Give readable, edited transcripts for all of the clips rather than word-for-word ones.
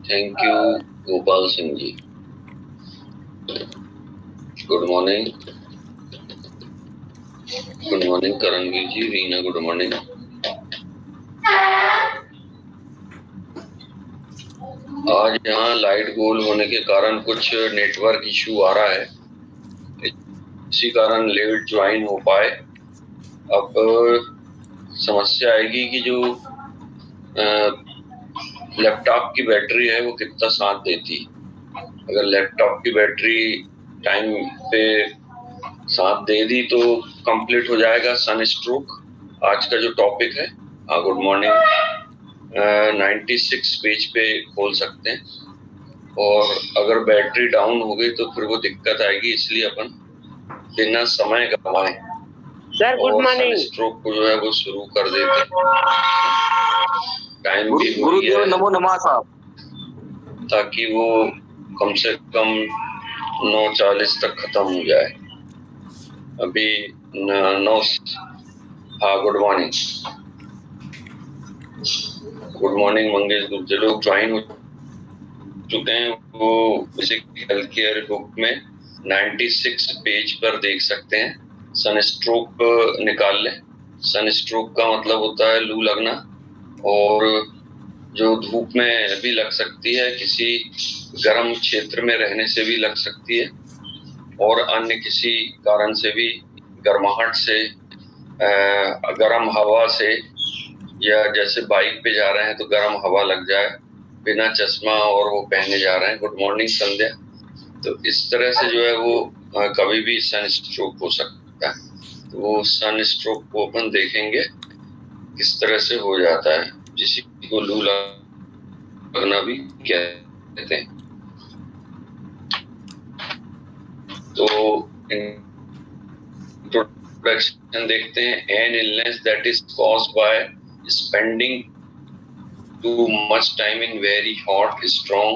Thank you Gopal Singh ji. Good morning. Good morning Karanveer ji, Reena good morning. आज यहाँ light गोल होने के कारण कुछ नेटवर्क इशू आ रहा है, इसी कारण लेट ज्वाइन हो पाए। अब समस्या आएगी कि जो लैपटॉप की बैटरी है वो कितना साथ देती। अगर लैपटॉप की बैटरी टाइम पे साथ दे दी तो कंप्लीट हो जाएगा सन स्ट्रोक। आज का जो टॉपिक है, गुड मॉर्निंग, 96 पेज पे खोल सकते हैं। और अगर बैटरी डाउन हो गई तो फिर वो दिक्कत आएगी, इसलिए अपन बिना समय गवाए सर गुड मॉर्निंग स्ट्रोक को जो है वो शुरू कर देते। टाइम भी हो गया है, नमो नमः साहब, ताकि वो कम से कम 9:40 तक खत्म हो जाए। अभी 9। हाँ good morning. Good morning Mangesh Gupta. लोग ज्वाइन हो चुके हैं वो बेसिक हेल्थ केयर बुक में 96 पेज पर देख सकते हैं। सन स्ट्रोक निकाल लें। सन स्ट्रोक का मतलब होता है लू लगना, और जो धूप में भी लग सकती है, किसी गर्म क्षेत्र में रहने से भी लग सकती है, और अन्य किसी कारण से भी, गर्माहट से, गर्म हवा से, या जैसे बाइक पे जा रहे हैं तो गर्म हवा लग जाए बिना चश्मा और वो पहने जा रहे हैं। गुड मॉर्निंग संध्या। तो इस तरह से जो है वो कभी भी सन स्ट्रोक हो सकता है। तो वो सन स्ट्रोक को अपन देखेंगे किस तरह से हो जाता है, जिसी को लू लगना भी कहते हैं। तो इंट्रोडक्शन देखते हैं। An illness that is caused by spending too much time in very hot, strong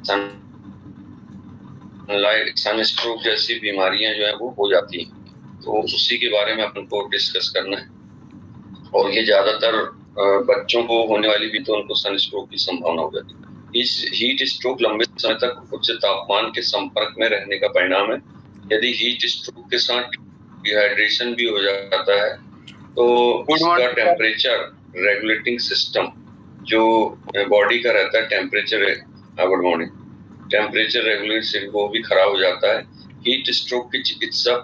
sunlight, sunstroke जैसी बीमारियां जो है वो हो जाती हैं। तो उसी के बारे में अपन को डिस्कस करना है। और ये ज्यादातर बच्चों को होने वाली भी, तो उनको सनस्ट्रोक की संभावना हो जाती है। इस हीट स्ट्रोक लंबे समय तक उच्च तापमान के संपर्क में रहने का परिणाम है। यदि हीट स्ट्रोक के साथ डिहाइड्रेशन भी हो जाता है तो इसका टेम्परेचर रेगुलेटिंग सिस्टम जो बॉडी का रहता है, temperature, good morning, temperature regulate वो भी खराब हो जाता है। हीट स्ट्रोक की चिकित्सा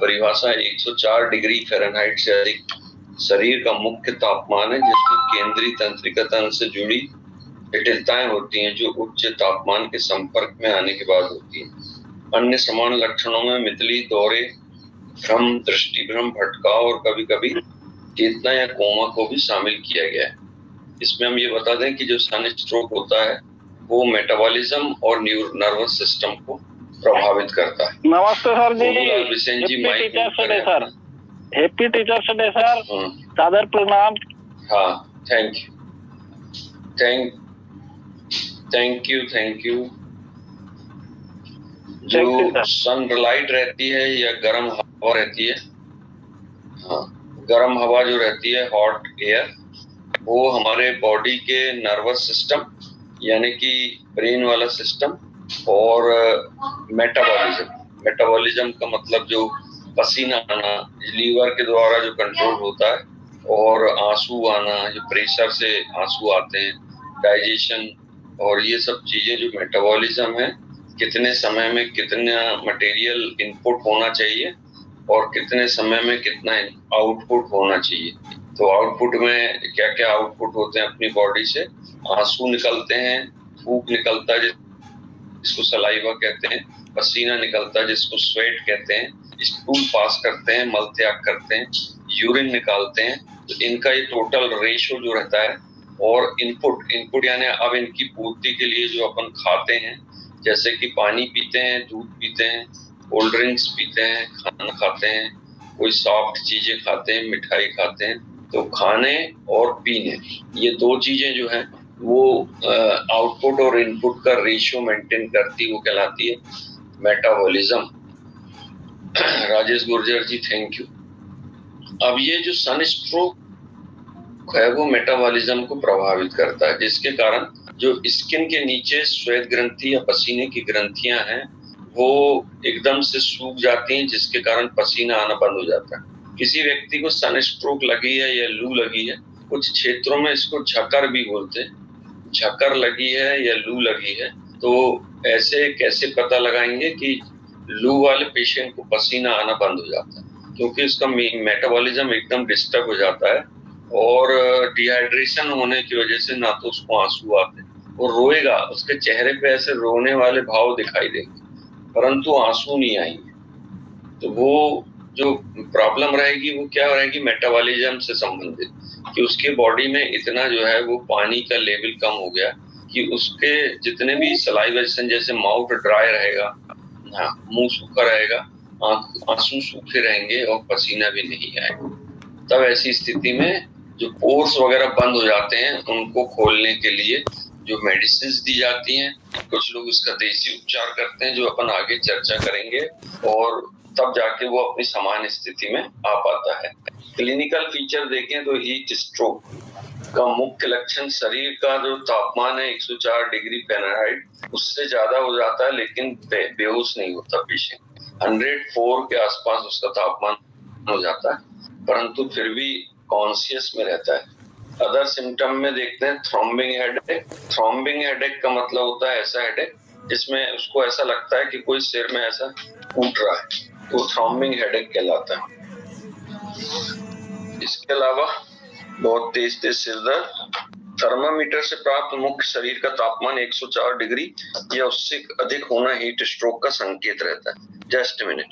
परिभाषा 104 डिग्री फ़ारेनहाइट से अधिक शरीर का मुख्य तापमान है, जिसमें केंद्रीय तंत्रिका तंत्र से जुड़ी जटिलताएं होती हैं, जो उच्च तापमान के संपर्क में आने के बाद होती हैं। अन्य समान लक्षणों में मितली, दौरे, भ्रम, दृष्टिभ्रम, भटकाव और कभी-कभी चेतना या कोमा को भी शामिल किया गया है। इसमें हम ये बता दें कि जो सन स्ट्रोक होता है वो मेटाबॉलिज्म और नर्वस सिस्टम को प्रभावित करता है। नमस्ते सर जी, हैप्पी टीचर्स डे सर, सादर प्रणाम। हाँ थैंक यू। जो सनलाइट रहती है या गर्म हवा रहती है, हाँ, गर्म हवा जो रहती है, हॉट एयर, वो हमारे बॉडी के नर्वस सिस्टम यानी कि ब्रेन वाला सिस्टम, और मेटाबॉलिज्म का मतलब जो पसीना आना, लीवर के द्वारा जो कंट्रोल होता है, और आंसू आना, जो प्रेशर से आंसू आते हैं, डाइजेशन, और ये सब चीजें जो मेटाबॉलिज्म है, कितने समय में कितना मटेरियल इनपुट होना चाहिए और कितने समय में कितना आउटपुट होना चाहिए। तो आउटपुट में क्या क्या आउटपुट होते हैं अपनी बॉडी से? आंसू निकलते हैं, फूक निकलता है जिसको सलाइवा कहते हैं, पसीना निकलता है जिसको स्वेट कहते हैं, स्टूल पास करते हैं, मल त्याग करते हैं, यूरिन निकालते हैं। तो इनका ये टोटल रेशो जो रहता है, और इनपुट यानी अब इनकी पूर्ति के लिए जो अपन खाते हैं, जैसे कि पानी पीते हैं, दूध पीते हैं, कोल्ड ड्रिंक्स पीते हैं, खाना खाते हैं, कोई सॉफ्ट चीजें खाते हैं, मिठाई खाते हैं। तो खाने और पीने, ये दो चीजें जो है वो आउटपुट और इनपुट का रेशियो मेंटेन करती, वो कहलाती है metabolism. Rajesh Gurjar ji thank you. अब ये जो सन स्ट्रोक है वो मेटाबॉलिज्म को प्रभावित करता है, जिसके कारण जो स्किन के नीचे श्वेत ग्रंथि या पसीने की ग्रंथियां हैं वो एकदम से सूख जाती हैं, जिसके कारण पसीना आना बंद हो जाता है। किसी व्यक्ति को सनस्ट्रोक लगी है या लू लगी है, कुछ क्षेत्रों में इसको झकर भी बोलते हैं, झकर लगी है या लू लगी है, तो ऐसे कैसे पता लगाएंगे कि लू वाले पेशेंट को पसीना आना बंद हो जाता है, क्योंकि इसका मेटाबॉलिज्म एकदम डिस्टर्ब हो जाता है और डिहाइड्रेशन होने की वजह से ना तो उसको आंसू आते, वो रोएगा, उसके चेहरे पे ऐसे रोने वाले भाव दिखाई देंगे परंतु आंसू नहीं आएंगे। तो वो जो प्रॉब्लम रहेगी वो क्या रहेगी, मेटाबॉलिज्म से संबंधित, कि उसके बॉडी में इतना जो है वो पानी का लेवल कम हो गया कि उसके जितने भी सलाइवेशन, जैसे माउथ ड्राई रहेगा, हाँ मुंह सूखा रहेगा, आंसू सूखे रहेंगे और पसीना भी नहीं आएगा। तब ऐसी स्थिति में जो पोर्स वगैरह बंद हो जाते हैं उनको खोलने के लिए जो मेडिसिन दी जाती हैं, कुछ लोग इसका देसी उपचार करते हैं जो अपन आगे चर्चा करेंगे, और तब जाके वो अपनी सामान्य स्थिति में आ पाता है। क्लिनिकल फीचर देखें तो हीट स्ट्रोक का मुख्य लक्षण शरीर का जो तापमान है 104 डिग्री फ़ारेनहाइट उससे ज्यादा हो जाता है, लेकिन बेहोश नहीं होता पेशेंट। 104 के आसपास उसका तापमान हो जाता है परंतु फिर भी कॉन्शियस में रहता है। अदर सिम्टम में देखते हैं थ्रॉम्बिंग हेडेक। थ्रॉम्बिंग हेडेक का मतलब होता है ऐसा हेडेक जिसमें उसको ऐसा लगता है कि कोई सिर में ऐसा फूट रहा है, तो थ्रॉम्बिंग हेडेक कहलाता है। इसके अलावा बहुत तेज सिर दर्द, थर्मामीटर से प्राप्त मुख्य शरीर का तापमान 104 डिग्री या उससे अधिक होना हीट स्ट्रोक का संकेत रहता है। Just minute.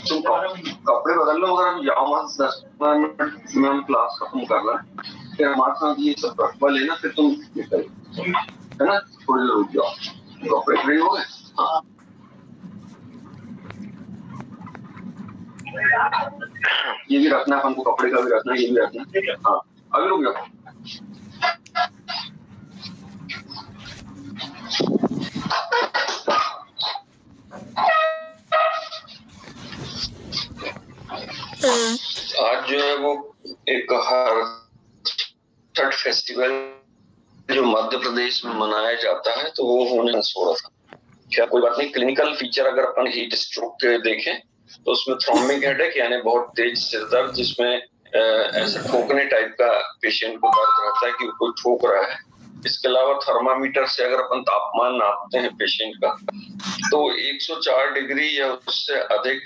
तुम कपड़े बदल लो, अगर हम जाओ मत 10 मिनट में हम क्लास खत्म कर रहे हैं, फिर हमारे साथ ये सब रखवा लेना, फिर तुम निकल, है ना, थोड़ी देर रुक जाओ। कपड़े फ्री हो गए? हाँ ये भी रखना, अपन को कपड़े का भी रखना, ये भी रखना। हाँ अभी रुक जाओ। आज जो है वो एक हर छठ फेस्टिवल जो मध्य प्रदेश में मनाया जाता है तो वो होने हो रहा था। क्या कोई बात नहीं। क्लिनिकल फीचर अगर अपन हीट स्ट्रोक के देखें तो उसमें थ्रॉम्बिक हेडेक यानी बहुत तेज सिर दर्द, जिसमें ऐसा ठोकने टाइप का पेशेंट को दर्द रहता है कि कोई ठोक रहा है। इसके अलावा थर्मामीटर से अगर अपन तापमान नापते हैं पेशेंट का तो 104 डिग्री या उससे अधिक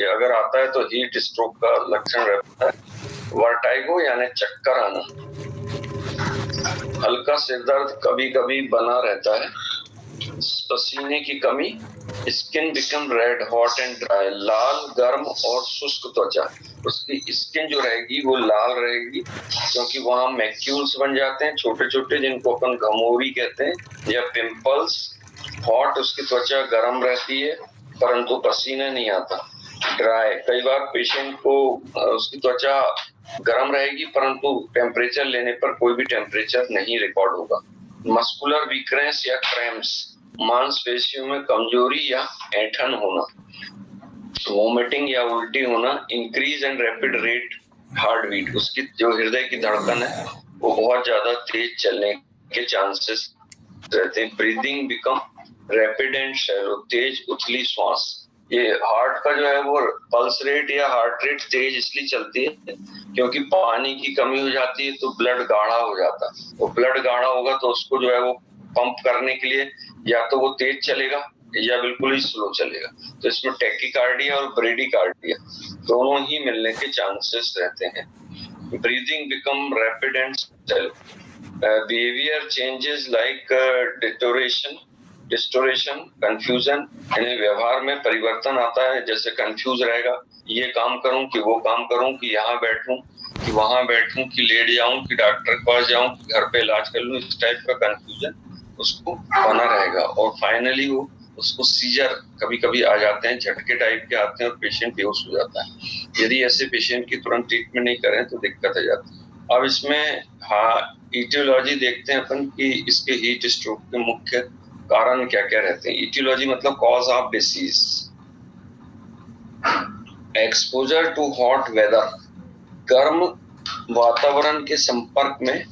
अगर आता है तो हीट स्ट्रोक का लक्षण रहता है। वर्टाइगो यानी चक्कर आना, हल्का सिर दर्द कभी कभी बना रहता है, पसीने की कमी, skin become red hot and dry, लाल गर्म और शुष्क त्वचा। उसकी स्किन जो रहेगी वो लाल रहेगी क्योंकि वहां मैक्यूल्स बन जाते हैं छोटे छोटे, जिनको अपन घमोरी कहते हैं, या पिंपल्स। हॉट, उसकी त्वचा गर्म रहती है परंतु पसीना नहीं आता। ड्राई, कई बार पेशेंट को उसकी त्वचा गर्म रहेगी परंतु टेम्परेचर लेने पर कोई भी टेम्परेचर नहीं रिकॉर्ड होगा। मस्कुलर वीकनेस या क्रैम्प्स, मांसपेशियों में कमजोरी या ऐंठन होना, वोमिटिंग या उल्टी होना, increase and rapid rate heart beat, उसकी जो हृदय की धड़कन है वो बहुत ज्यादा तेज चलने के चांसेस रहते हैं। Breathing become rapid and shallow, तेज उथली श्वास। ये हार्ट का जो है वो पल्स रेट या हार्ट रेट तेज इसलिए चलती है क्योंकि पानी की कमी हो जाती है तो ब्लड गाढ़ा हो जाता है। वो ब्लड गाढ़ा होगा तो उसको जो है वो पंप करने के लिए या तो वो तेज चलेगा या बिल्कुल ही स्लो चलेगा। तो इसमें टैकीकार्डिया और ब्रेडीकार्डिया दोनों ही मिलने के चांसेस रहते हैं। Breathing become rapid and slow, behaviour changes like distortion, confusion, यानी व्यवहार में परिवर्तन आता है, जैसे कंफ्यूज रहेगा, ये काम करूं कि वो काम करूं, कि यहाँ बैठूं कि वहां बैठूं, कि लेट जाऊं कि डॉक्टर के पास जाऊं कि घर पे इलाज कर लूं, इस टाइप का कंफ्यूजन उसको बना रहेगा। और फाइनली वो उसको सीजर कभी कभी आ जाते हैं, झटके टाइप के आते हैं और पेशेंट बेहोश हो जाता है। यदि ऐसे पेशेंट की तुरंत ट्रीटमेंट नहीं करें तो दिक्कत आ जाती है। अब इसमें ईटियोलॉजी देखते हैं अपन कि इसके हीट स्ट्रोक के मुख्य कारण क्या क्या रहते हैं। ईटियोलॉजी मतलब cause of disease. Exposure to hot weather, गर्म वातावरण के संपर्क में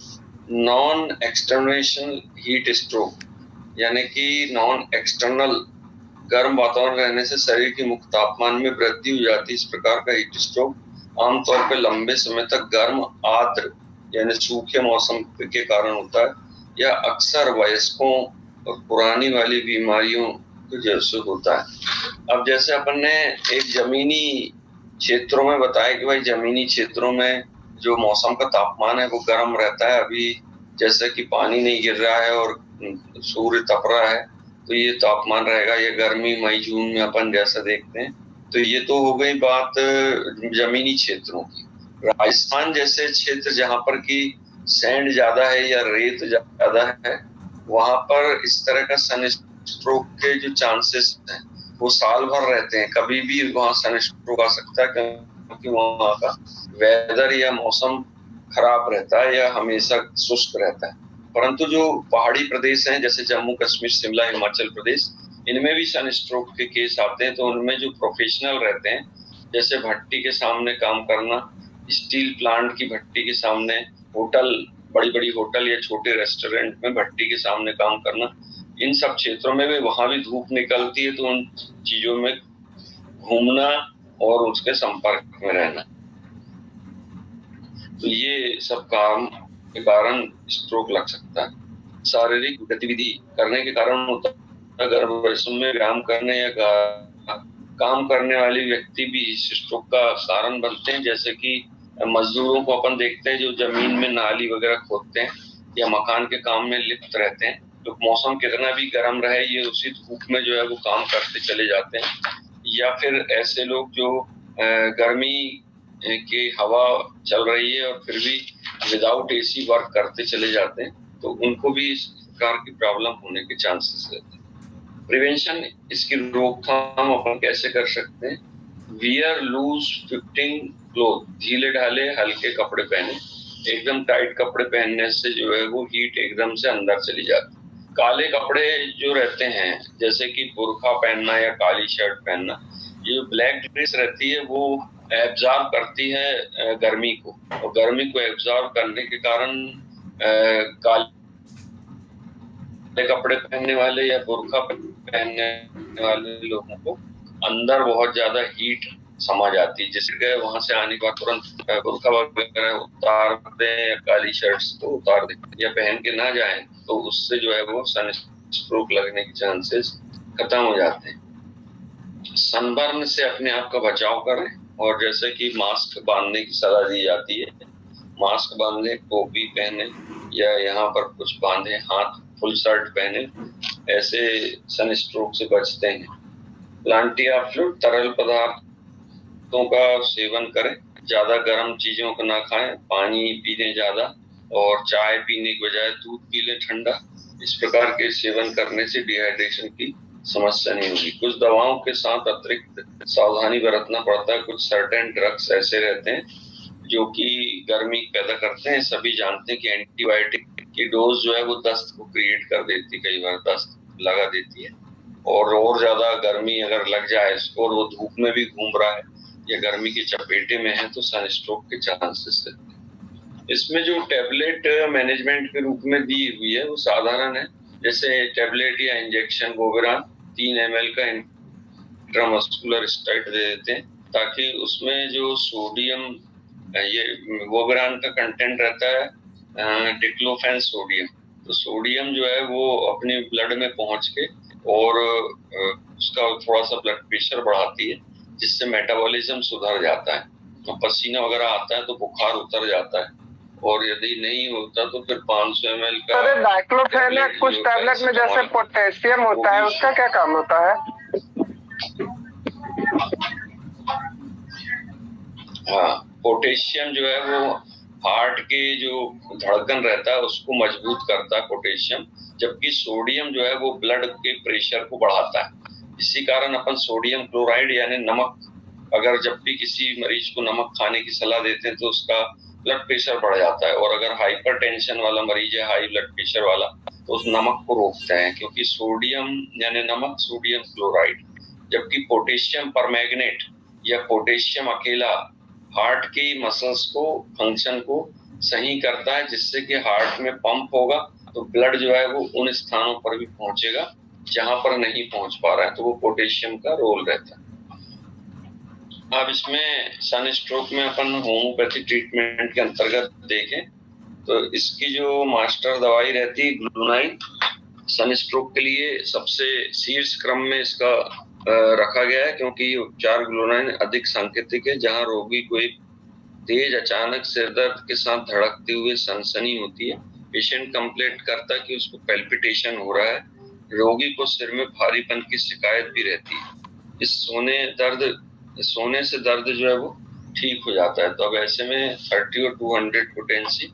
नॉन एक्सटर्नेशन हीट स्ट्रोक, यानी कि नॉन एक्सटर्नल गर्म वातावरण रहने से शरीर के मुख्य तापमान में वृद्धि हो जाती है। इस प्रकार का हीट स्ट्रोक आमतौर पर लंबे समय तक गर्म आर्द्र यानी सूखे मौसम के कारण होता है, या अक्सर वयस्कों और पुरानी वाली बीमारियों की वजह से होता है। अब जैसे अपन ने एक जमीनी क्षेत्रों में बताया कि भाई जमीनी क्षेत्रों में जो मौसम का तापमान है वो गर्म रहता है। अभी जैसे कि पानी नहीं गिर रहा है और सूर्य तप रहा है तो ये तापमान रहेगा, ये गर्मी मई जून में अपन जैसा देखते हैं। तो ये तो हो गई बात जमीनी क्षेत्रों की। राजस्थान जैसे क्षेत्र जहाँ पर की सैंड ज्यादा है या रेत ज्यादा है, वहां पर इस तरह का सन स्ट्रोक के जो चांसेस हैं वो साल भर रहते हैं। कभी भी वहां सन स्ट्रोक आ सकता है क्योंकि वहां का वेदर या मौसम खराब रहता है या हमेशा शुष्क रहता है। परंतु जो पहाड़ी प्रदेश हैं जैसे जम्मू कश्मीर, शिमला, हिमाचल प्रदेश, इनमें भी सन स्ट्रोक के केस आते हैं। तो उनमें जो प्रोफेशनल रहते हैं, जैसे भट्टी के सामने काम करना, स्टील प्लांट की भट्टी के सामने, होटल, बड़ी बड़ी होटल या छोटे रेस्टोरेंट में भट्टी के सामने काम करना, इन सब क्षेत्रों में भी वहां भी धूप निकलती है तो उन चीजों में घूमना और उसके संपर्क में रहना, तो ये सब काम के कारण स्ट्रोक लग सकता है। शारीरिक गतिविधि करने के कारण होता है। अगर वैश्व में व्यायाम करने या काम करने वाले व्यक्ति भी स्ट्रोक का कारण बनते हैं। जैसे कि मजदूरों को अपन देखते हैं जो जमीन में नाली वगैरह खोदते हैं या मकान के काम में लिप्त रहते हैं, तो मौसम कितना भी गर्म रहे ये उसी धूप में जो है वो काम करते चले जाते हैं। या फिर ऐसे लोग जो गर्मी की हवा चल रही है और फिर भी विदाउट एसी वर्क करते चले जाते हैं, तो उनको भी इस प्रकार की प्रॉब्लम होने के चांसेस रहते हैं। प्रिवेंशन, इसकी रोकथाम अपन कैसे कर सकते हैं? वियर लूज फिटिंग क्लोथ, ढीले ढाले हल्के कपड़े पहने। एकदम टाइट कपड़े पहनने से जो है वो हीट एकदम से अंदर चली जाती है। काले कपड़े जो रहते हैं जैसे कि बुर्का पहनना या काली शर्ट पहनना, ये ब्लैक ड्रेस रहती है वो एब्जॉर्ब करती है गर्मी को, और गर्मी को एब्जॉर्ब करने के कारण काले कपड़े पहनने वाले या बुर्का पहनने वाले लोगों को अंदर बहुत ज्यादा हीट समा जाती है, जिसके वहां से आने के बाद तुरंत बुर्का वगैरह उतार दें या काली शर्ट्स को उतार दें या पहन के ना जाएं, तो उससे जो है वो सन स्ट्रोक लगने के चांसेस खत्म हो जाते हैं। सनबर्न से अपने आप का बचाव करें, और जैसे कि मास्क बांधने की सलाह दी जाती है, मास्क बांधे, टोपी पहने या यहाँ पर कुछ बांधे, हाथ फुल शर्ट पहने, ऐसे सन स्ट्रोक से बचते हैं। प्लांटिया फ्लूइड, तरल पदार्थों का सेवन करें, ज्यादा गर्म चीजों को ना खाएं, पानी पी लें ज्यादा, और चाय पीने के बजाय दूध पी लें ठंडा। इस प्रकार के सेवन करने से डिहाइड्रेशन की समस्या नहीं होगी। कुछ दवाओं के साथ अतिरिक्त सावधानी बरतना पड़ता है। कुछ सर्टेन ड्रग्स ऐसे रहते हैं जो कि गर्मी पैदा करते हैं। सभी जानते हैं कि एंटीबायोटिक की डोज जो है वो दस्त को क्रिएट कर देती है, कई बार दस्त लगा देती है, और ज्यादा गर्मी अगर लग जाए और वो धूप में भी घूम रहा है या गर्मी की चपेटे में है तो सन स्ट्रोक के चांसेस रहते हैं। इसमें जो टैबलेट मैनेजमेंट के रूप में दी हुई है वो साधारण है। जैसे टैबलेट या इंजेक्शन वोवेरान 3 ml का इंट्रामस्कुलर स्टेरॉइड दे देते हैं, ताकि उसमें जो सोडियम, ये वोवेरान का कंटेंट रहता है डिक्लोफेन सोडियम, तो सोडियम जो है वो अपने ब्लड में पहुंच के और उसका थोड़ा सा ब्लड प्रेशर बढ़ाती है, जिससे मेटाबॉलिज्म सुधर जाता है, तो पसीना वगैरह आता है तो बुखार उतर जाता है। और यदि नहीं होता तो फिर 500 ml का डाइक्लोफेनेक कुछ टैबलेट में जैसे पोटेशियम होता है, उसका क्या काम होता है? हाँ, पोटेशियम जो है वो हार्ट के जो धड़कन रहता है उसको मजबूत करता है पोटेशियम, जबकि सोडियम जो है वो ब्लड के प्रेशर को बढ़ाता है। इसी कारण अपन सोडियम क्लोराइड यानी नमक, अगर जब भी किसी मरीज को नमक खाने की सलाह देते हैं तो उसका ब्लड प्रेशर बढ़ जाता है, और अगर हाइपरटेंशन वाला मरीज है, हाई ब्लड प्रेशर वाला, तो उस नमक को रोकते हैं, क्योंकि सोडियम यानी नमक सोडियम क्लोराइड, जबकि पोटेशियम परमैंगनेट या पोटेशियम अकेला हार्ट की मसल्स को फंक्शन को सही करता है, जिससे कि हार्ट में पंप होगा तो ब्लड जो है वो उन स्थानों पर भी पहुंचेगा जहां पर नहीं पहुंच पा रहा है, तो वो पोटेशियम का रोल रहता है। अब इसमें सन स्ट्रोक में अपन होम्योपैथी ट्रीटमेंट के अंतर्गत देखें तो इसकी जो मास्टर दवाई रहती है ग्लूनाइन, सन स्ट्रोक के लिए सबसे शीर्ष क्रम में इसका रखा गया है, क्योंकि उपचार ग्लूनाइन अधिक सांकेतिक है। जहां रोगी को एक तेज अचानक सिर दर्द के साथ धड़कते हुए सनसनी होती है, पेशेंट कंप्लेंट करता है कि उसको पैल्पिटेशन हो रहा है, रोगी को सिर में भारीपन की शिकायत भी रहती है। इस सोने से दर्द जो है वो ठीक हो जाता है। तो अब ऐसे में 30 और 200 पोटेंसी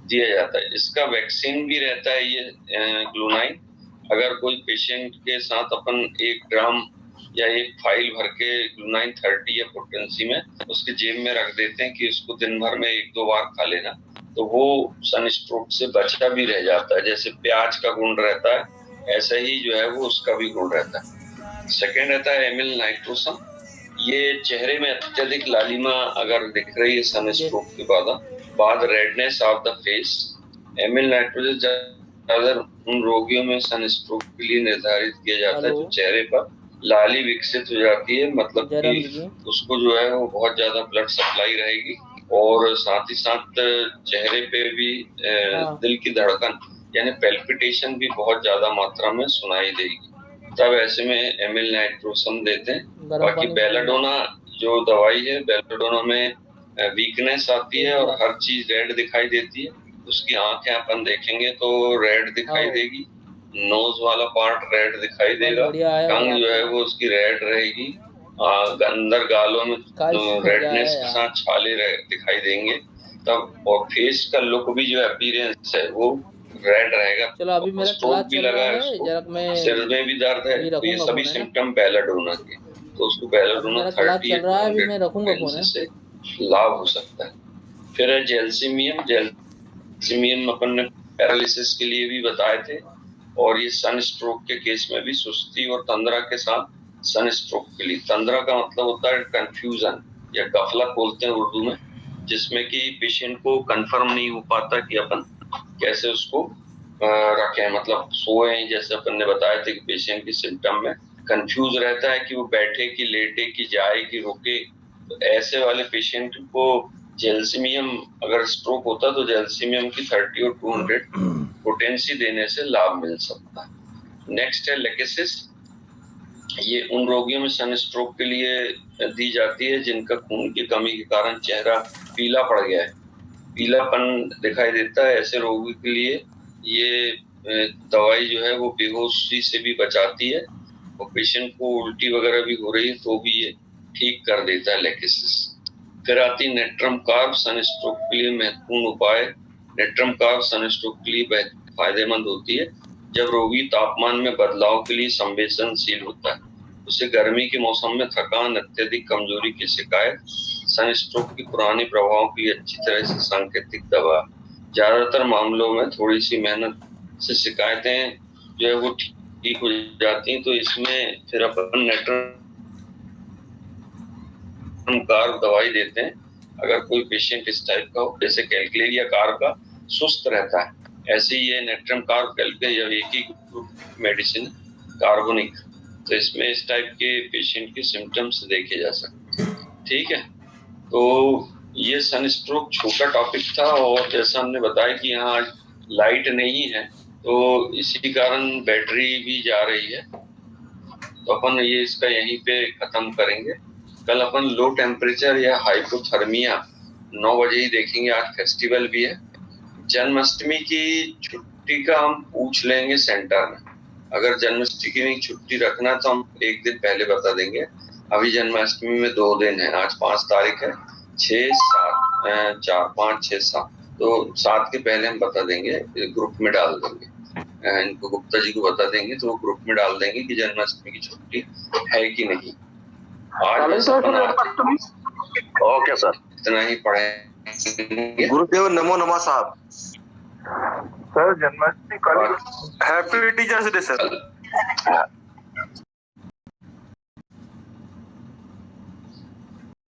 दिया जाता है। इसका वैक्सीन भी रहता है ये ग्लूनाइन। अगर कोई पेशेंट के साथ अपन 1 ग्राम या 1 फाइल भर के ग्लूनाइन 30 या पोटेंसी में उसके जेब में रख देते हैं कि उसको दिन भर में 1-2 बार खा लेना, तो वो सन स्ट्रोक से बचा भी रह जाता है। जैसे प्याज का गुण रहता है, ऐसा ही जो है वो उसका भी गुण रहता है। सेकेंड रहता है एमिल नाइट्रोसम। ये चेहरे में अत्यधिक लालिमा अगर दिख रही है सन स्ट्रोक के बाद redness of the face, amyl nitrogen उन रोगियों में सन स्ट्रोक के लिए निर्धारित किया जाता है जो चेहरे पर लाली विकसित हो जाती है, मतलब कि उसको जो है वो बहुत ज्यादा ब्लड सप्लाई रहेगी और साथ ही साथ चेहरे पे भी दिल की धड़कन यानी पैल्पिटेशन भी बहुत ज्यादा मात्रा में सुनाई देगी। तब ऐसे में एमिल नाइट्रोसम देते हैं। बाकी बेलाडोना जो दवाई है, बेलाडोना में वीकनेस आती है और हर चीज रेड दिखाई देती है। उसकी आंखें अपन देखेंगे तो रेड दिखाई देगी, नोज वाला पार्ट रेड दिखाई देगा, टंग जो है वो उसकी रेड रहेगी, अंदर गालों में रेडनेस के साथ छाले दिखाई देंगे। तब और फेस का लुक भी जो अपीयरेंस है वो रेड रहेगा। चलो अभी मेरा स्ट्रोक भी लगा है उसको, सिर में भी दर्द है, तो ये सभी सिम्टम बेलाडोना के, तो उसको बेलाडोना 30 से लाभ हो सकता है। फिर है जेल्सिमियम। जेल्सिमियम अपन ने पैरालिसिस के लिए भी बताए थे, और ये सन स्ट्रोक के केस में भी सुस्ती और तंद्रा के साथ सन स्ट्रोक के लिए, तंद्रा का मतलब होता है कंफ्यूजन या गफलत बोलते हैं उर्दू में, जिसमें कि पेशेंट को कंफर्म नहीं हो पाता कि अपन कैसे उसको रखें, मतलब सोए, जैसे अपन ने बताया था कि पेशेंट की सिम्टम में कंफ्यूज रहता है कि वो बैठे कि लेटे कि जाए कि रुके। तो ऐसे वाले पेशेंट को जेल्सिमियम, अगर स्ट्रोक होता तो जेल्सिमियम की 30 और 200 पोटेंसी देने से लाभ मिल सकता है। नेक्स्ट है लेकेसिस। ये उन रोगियों में सन स्ट्रोक के लिए दी जाती है जिनका खून की कमी के कारण चेहरा पीला पड़ गया है, पीलापन दिखाई देता है। ऐसे रोगी के लिए ये दवाई जो है वो बेहोशी से भी बचाती है, और पेशेंट को उल्टी वगैरह भी हो रही है तो भी ये ठीक कर देता है लेकेसिस। फिर आती नेट्रम कार्ब, सन स्ट्रोक के लिए महत्वपूर्ण उपाय। नेट्रम कार्ब सन स्ट्रोक के लिए फायदेमंद होती है जब रोगी तापमान में बदलाव के लिए संवेदनशील होता है। उसे गर्मी के मौसम में थकान, अत्यधिक कमजोरी की शिकायत, सन स्ट्रोक की पुराने प्रभावों के लिए अच्छी तरह से सांकेतिक दवा। ज्यादातर मामलों में थोड़ी सी मेहनत से शिकायतें जो है वो ठीक हो जाती हैं। तो इसमें फिर अपन नेट्रम कार्ब दवाई देते हैं। अगर कोई पेशेंट इस टाइप का हो, जैसे कैलकुलेरिया कार्ब का सुस्त रहता है, ऐसे ही ये नेट्रम कार्ब कैलकुलेरिया एक ही मेडिसिन कार्बोनिक, तो इसमें इस टाइप के पेशेंट के सिम्टम्स देखे जा सकते हैं। ठीक है, तो ये सन स्ट्रोक छोटा टॉपिक था, और जैसा हमने बताया कि यहाँ आज लाइट नहीं है तो इसी कारण बैटरी भी जा रही है, तो अपन ये इसका यहीं पे खत्म करेंगे। कल अपन लो टेम्परेचर या हाइपोथर्मिया 9 बजे ही देखेंगे। आज फेस्टिवल भी है। जन्माष्टमी की छुट्टी का हम पूछ लेंगे सेंटर में। अगर जन्माष्टमी की छुट्टी रखना तो हम एक दिन पहले बता देंगे। अभी जन्माष्टमी में 2 दिन है, आज 5 तारीख है, 6, 7, 4, 5, 6, 7, तो 7 के पहले हम बता देंगे, ग्रुप में डाल देंगे, इनको गुप्ता जी को बता देंगे तो वो ग्रुप में डाल देंगे कि जन्माष्टमी की छुट्टी है कि नहीं। आज ओके सर, इतना ही पढ़े। गुरुदेव नमो नमः साहब। सर जन्माष्टमी कल, हैप्पी टीचर्स डे सर।